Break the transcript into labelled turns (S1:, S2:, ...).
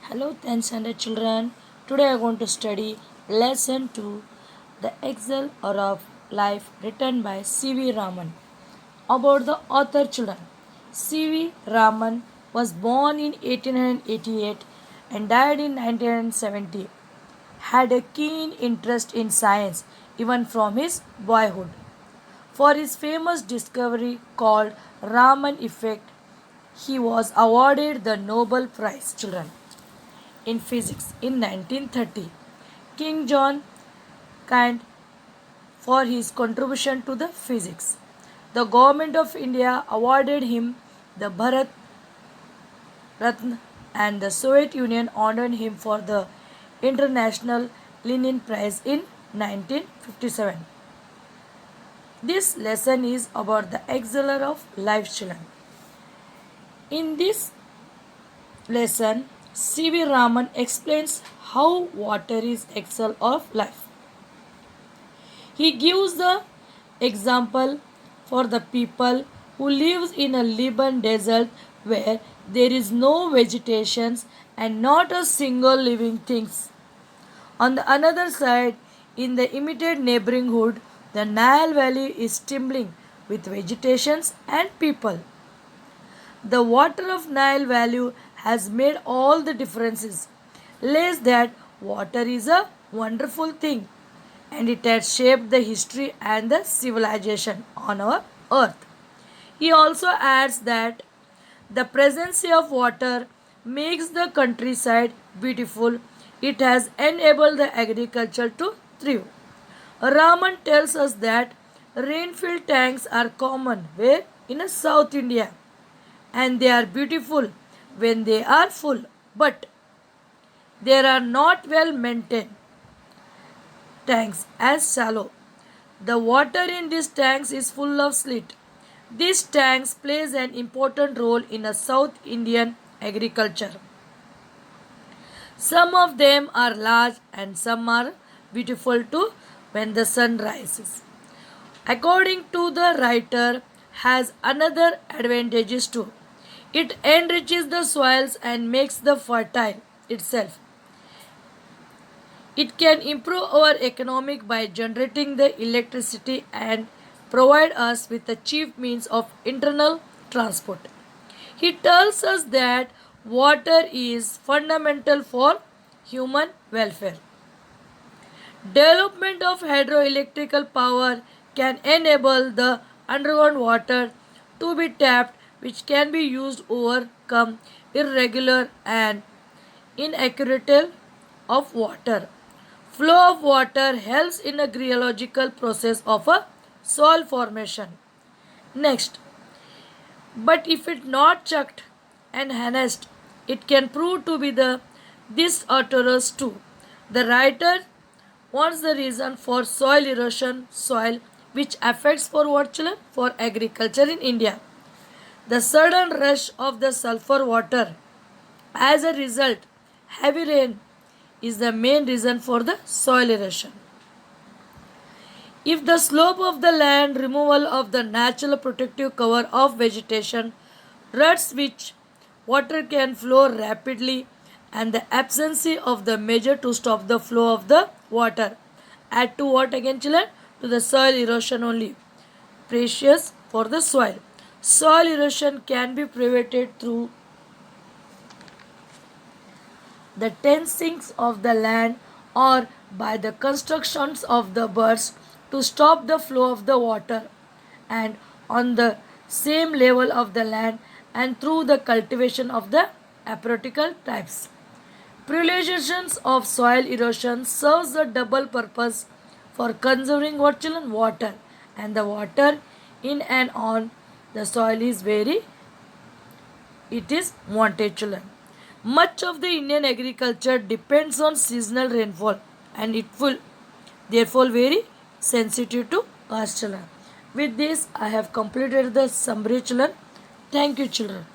S1: Hello, 10th standard children. Today I am going to study lesson 2, The Excel or of Life, written by C.V. Raman. About the author children. C.V. Raman was born in 1888 and died in 1970. Had a keen interest in science even from his boyhood. For his famous discovery called Raman effect, he was awarded the Nobel Prize, children, in physics in 1930. King John Kant for his contribution to the physics. The government of India awarded him the Bharat Ratna and the Soviet Union honored him for the International Lenin Prize in 1957. This lesson is about the exceller of life, children. In this lesson, C.V. Raman explains how water is excel of life. He gives the example for the people who lives in a Libyan desert where there is no vegetation and not a single living thing. On the other side, in the immediate neighborhood, the Nile Valley is teeming with vegetations and people. The water of Nile Valley has made all the differences. Less that water is a wonderful thing and it has shaped the history and the civilization on our earth. He also adds that the presence of water makes the countryside beautiful. It has enabled the agriculture to thrive. Raman tells us that rainfill tanks are common where in South India and they are beautiful when they are full, but they are not well maintained tanks as shallow. The water in these tanks is full of slit. These tanks plays an important role in a South Indian agriculture. Some of them are large and some are beautiful too when the sun rises. According to the writer, has another advantages too. It enriches the soils and makes the fertile itself. It can improve our economic by generating the electricity and provide us with a cheap means of internal transport. He tells us that water is fundamental for human welfare. Development of hydroelectrical power can enable the underground water to be tapped, which can be used to overcome irregular and inaccurate of water. Flow of water helps in a geological process of a soil formation. Next, but if it not checked and harnessed, it can prove to be the disastrous too. The writer wants the reason for soil erosion, soil which affects for what, children? For agriculture in India. The sudden rush of the sulfur water as a result, heavy rain is the main reason for the soil erosion. If the slope of the land, removal of the natural protective cover of vegetation, ruts which water can flow rapidly, and the absence of the measure to stop the flow of the water. Add to what again, children? To the soil erosion only. Precious for the soil. Soil erosion can be prevented through the tensings of the land or by the constructions of the birds to stop the flow of the water and on the same level of the land and through the cultivation of the apothetical types. Preliminations of soil erosion serves the double purpose for conserving what, children? Water, and the water in and on the soil is very it is wanted, children. Much of the Indian agriculture depends on seasonal rainfall and it will therefore very sensitive to us, children. With this I have completed the summary, children. Thank you, children.